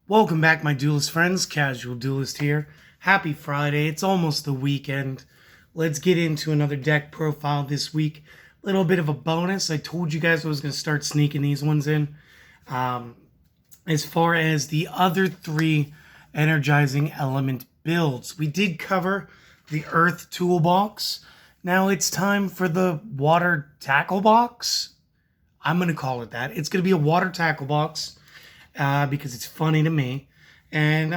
Welcome back, my Duelist friends. Casual Duelist here. Happy Friday. It's almost the weekend. Let's get into another deck profile this week. Little bit of a bonus. I told you guys I was going to start sneaking these ones in. As far as the other three Energizing Element builds, we did cover the Earth Toolbox. Now it's time for the Water Tacklebox. I'm going to call it that. It's going to be a Water Tacklebox. Because it's funny to me. And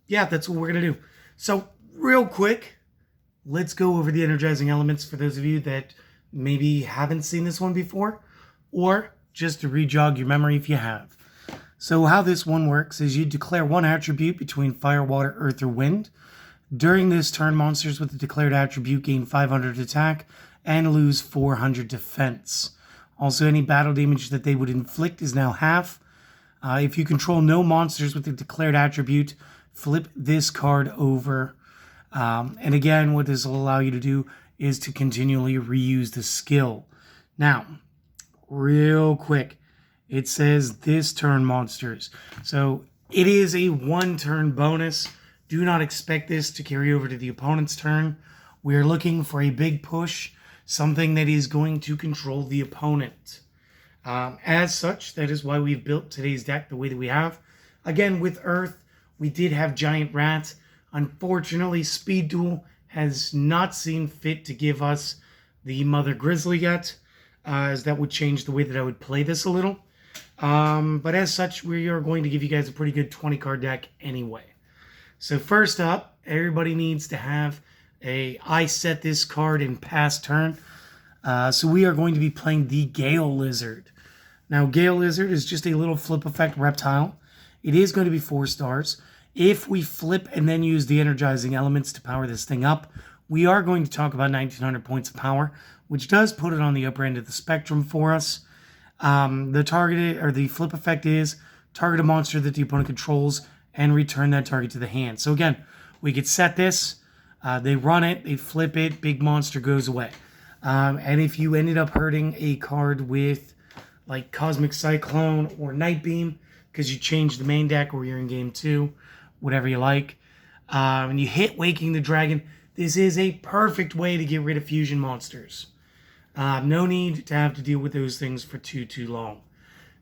yeah, that's what we're going to do. So real quick, let's go over the Energizing Elements for those of you that maybe haven't seen this one before, or just to re-jog your memory if you have. So how this one works is you declare one attribute between fire, water, earth, or wind. During this turn, monsters with the declared attribute gain 500 attack and lose 400 defense. Also, any battle damage that they would inflict is now half. If you control no monsters with the declared attribute, flip this card over. And again, what this will allow you to do is to continually reuse the skill. Now, real quick, it says this turn monsters. So it is a one-turn bonus. Do not expect this to carry over to the opponent's turn. We are looking for a big push, something that is going to control the opponent. As such, that is why we've built today's deck the way that we have. Again, with Earth, we did have Giant Rat. Unfortunately, Speed Duel has not seen fit to give us the Mother Grizzly yet, as that would change the way that I would play this a little. But as such, we are going to give you guys a pretty good 20-card deck anyway. So first up, everybody needs to have I set this card in past turn. So we are going to be playing the Gale Lizard. Now, Gale Lizard is just a little flip effect reptile. It is going to be 4 stars. If we flip and then use the Energizing Elements to power this thing up, we are going to talk about 1900 points of power, which does put it on the upper end of the spectrum for us. The flip effect is target a monster that the opponent controls and return that target to the hand. So again, we could set this, they run it, they flip it, big monster goes away. And if you ended up hurting a card with like Cosmic Cyclone or Night Beam because you changed the main deck or you're in game 2, whatever you like, and you hit Waking the Dragon, this is a perfect way to get rid of fusion monsters. No need to have to deal with those things for too long.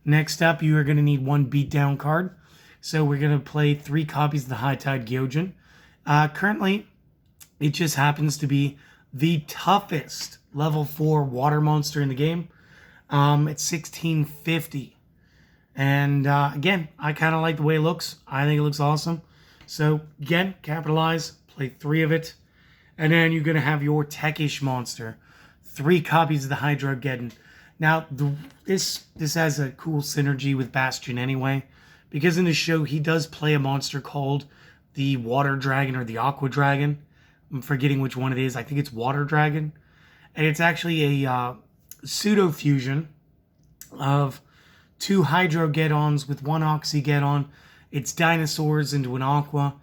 Next up, you are going to need one beatdown card. So we're going to play 3 copies of the High Tide Gyojin. Currently, it just happens to be the toughest level 4 water monster in the game. It's 1650. And again, I kind of like the way it looks. I think it looks awesome. So again, capitalize, play 3 of it. And then you're going to have your techish monster. 3 copies of the Hydrogeddon. Now, this has a cool synergy with Bastion anyway. Because in the show, he does play a monster called the Water Dragon or the Aqua Dragon. I'm forgetting which one it is. I think it's Water Dragon. And it's actually a pseudo-fusion of 2 Hydrogeddons with 1 Oxygeddon. It's dinosaurs into an Aqua.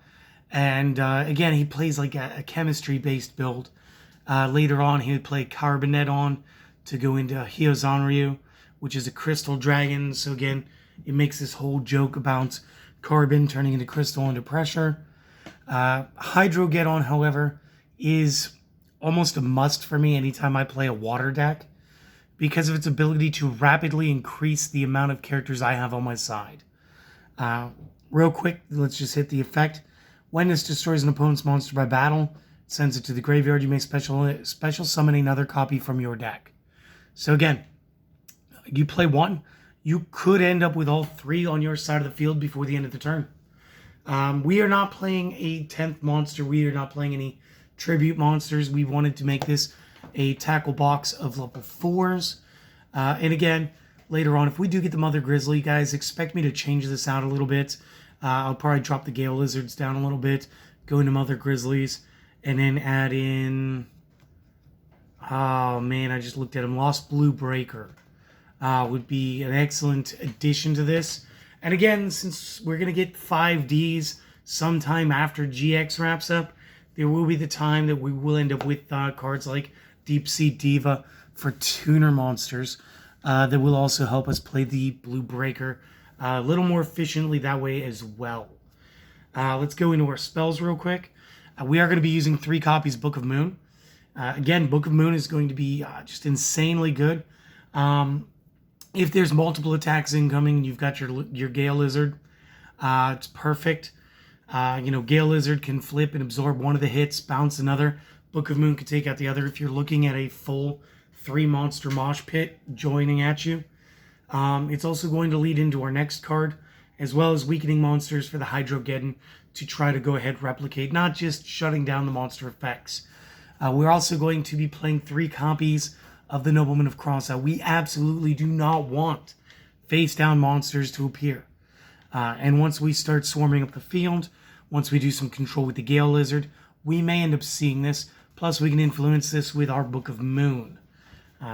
And again, he plays like a chemistry-based build. Later on, he would play Carbonetton to go into Hyozanryu, which is a crystal dragon. So again, it makes this whole joke about carbon turning into crystal under pressure. Hydrogeddon, however, is almost a must for me anytime I play a water deck because of its ability to rapidly increase the amount of characters I have on my side. Real quick, let's just hit the effect. When this destroys an opponent's monster by battle, it sends it to the graveyard. You may special summon another copy from your deck. So again, you play 1, you could end up with all 3 on your side of the field before the end of the turn. We are not playing a 10th monster. We are not playing any tribute monsters. We wanted to make this a tackle box of level 4s. And again, later on, if we do get the Mother Grizzly, guys, expect me to change this out a little bit. I'll probably drop the Gale Lizards down a little bit, go into Mother Grizzlies, and then add in... Oh, man, I just looked at him. Lost Blue Breaker would be an excellent addition to this. And again, since we're going to get 5Ds sometime after GX wraps up, there will be the time that we will end up with cards like Deep Sea Diva for tuner monsters that will also help us play the Blue Breaker a little more efficiently that way as well. Let's go into our spells real quick. We are going to be using 3 copies of Book of Moon. Again, Book of Moon is going to be just insanely good. If there's multiple attacks incoming, you've got your Gale Lizard. It's perfect. Gale Lizard can flip and absorb one of the hits, bounce another. Book of Moon can take out the other. If you're looking at a full 3-monster mosh pit joining at you. It's also going to lead into our next card, as well as weakening monsters for the Hydrogeddon to try to go ahead and replicate, not just shutting down the monster effects. We're also going to be playing 3 copies of the Nobleman of Crossout. We absolutely do not want face-down monsters to appear. And once we start swarming up the field, once we do some control with the Gale Lizard, we may end up seeing this. Plus, we can influence this with our Book of Moon.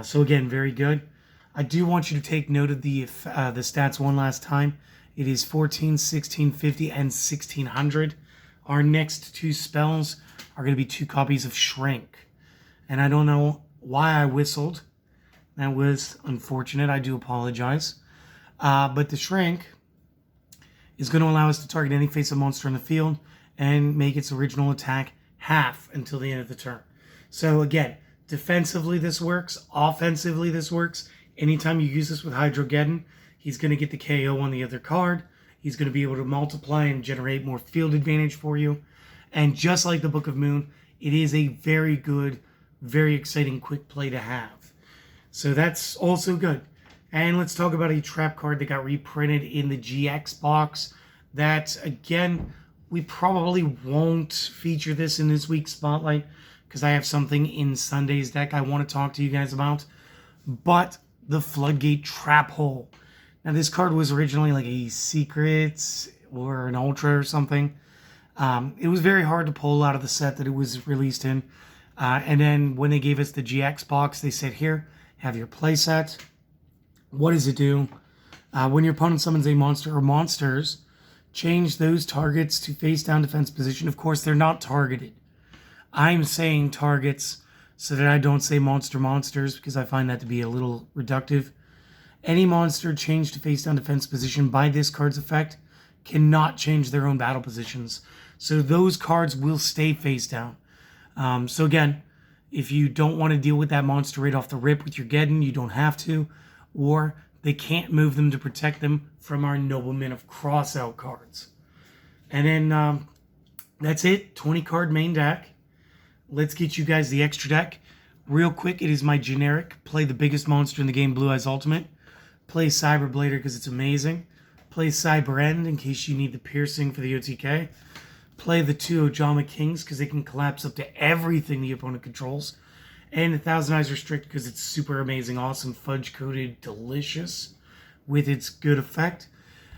So again, very good. I do want you to take note of the stats one last time. It is 14, 1650, and 1600. Our next 2 spells are going to be 2 copies of Shrink. And I don't know why I whistled. That was unfortunate. I do apologize. But the Shrink is going to allow us to target any face-up monster in the field and make its original attack half until the end of the turn. So again, defensively this works. Offensively this works. Anytime you use this with Hydrogeddon, he's going to get the KO on the other card. He's going to be able to multiply and generate more field advantage for you. And just like the Book of Moon, it is a very good, very exciting quick play to have. So that's also good. And let's talk about a trap card that got reprinted in the GX box. That, again, we probably won't feature this in this week's Spotlight because I have something in Sunday's deck I want to talk to you guys about. But the Floodgate Trap Hole. Now, this card was originally like a secret or an ultra or something. It was very hard to pull out of the set that it was released in. And then when they gave us the GX box, they said, here, have your playset. What does it do? When your opponent summons a monster or monsters, change those targets to face-down defense position. Of course, they're not targeted. I'm saying targets so that I don't say monsters because I find that to be a little reductive. Any monster changed to face-down defense position by this card's effect cannot change their own battle positions. So those cards will stay face-down. So again, if you don't want to deal with that monster right off the rip with your Geddon, you don't have to. Or they can't move them to protect them from our Nobleman of Crossout cards. And then that's it. 20-card main deck. Let's get you guys the extra deck. Real quick, it is my generic. Play the biggest monster in the game, Blue Eyes Ultimate. Play Cyberblader because it's amazing. Play Cyber End in case you need the piercing for the OTK. Play the 2 Ojama Kings because they can collapse up to everything the opponent controls. And the Thousand Eyes Restrict because it's super amazing, awesome, fudge-coated, delicious with its good effect.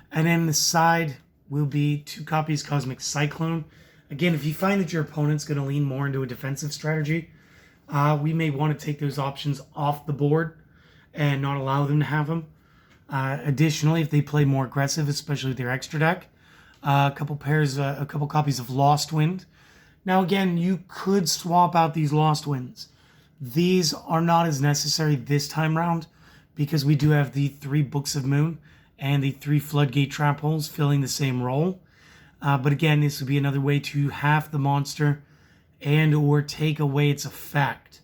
And then the side will be 2 copies Cosmic Cyclone. Again, if you find that your opponent's going to lean more into a defensive strategy, we may want to take those options off the board and not allow them to have them. Additionally, if they play more aggressive, especially with their extra deck, a couple copies of Lost Wind. Now again, you could swap out these Lost Winds. These are not as necessary this time round because we do have the 3 Books of Moon and the 3 Floodgate Trap Holes filling the same role. But again, this would be another way to half the monster and or take away its effect.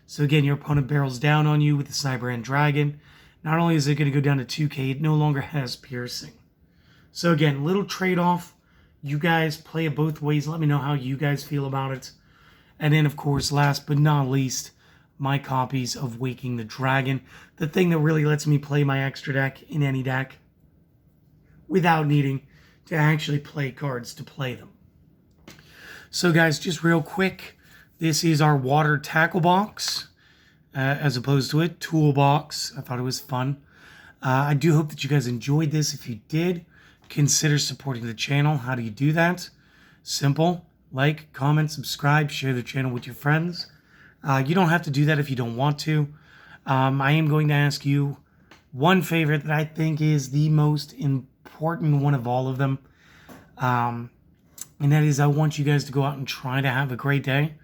So again, your opponent barrels down on you with the Cyber End Dragon. Not only is it going to go down to 2k, it no longer has piercing. So again, little trade-off. You guys play it both ways. Let me know how you guys feel about it. And then, of course, last but not least, my copies of Waking the Dragon. The thing that really lets me play my extra deck in any deck without needing to actually play cards to play them. So guys, just real quick, this is our water Tacklebox, as opposed to a toolbox. I thought it was fun. I do hope that you guys enjoyed this. If you did, consider supporting the channel. How do you do that? Simple. Like, comment, subscribe, share the channel with your friends. You don't have to do that if you don't want to. I am going to ask you one favor that I think is the most important one of all of them. And that is I want you guys to go out and try to have a great day.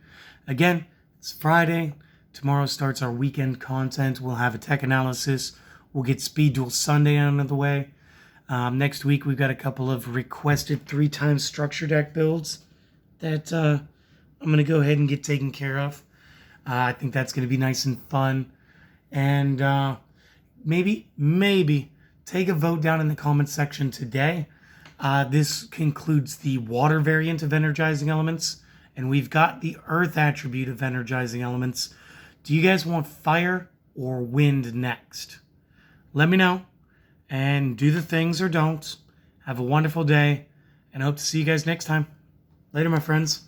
Again, it's Friday. Tomorrow starts our weekend content. We'll have a tech analysis. We'll get Speed Duel Sunday out of the way. Next week, we've got a couple of requested 3-time structure deck builds that I'm going to go ahead and get taken care of. I think that's going to be nice and fun. And maybe take a vote down in the comments section today. This concludes the water variant of Energizing Elements, and we've got the earth attribute of Energizing Elements. Do you guys want fire or wind next? Let me know, and do the things or don't. Have a wonderful day, and I hope to see you guys next time. Later, my friends.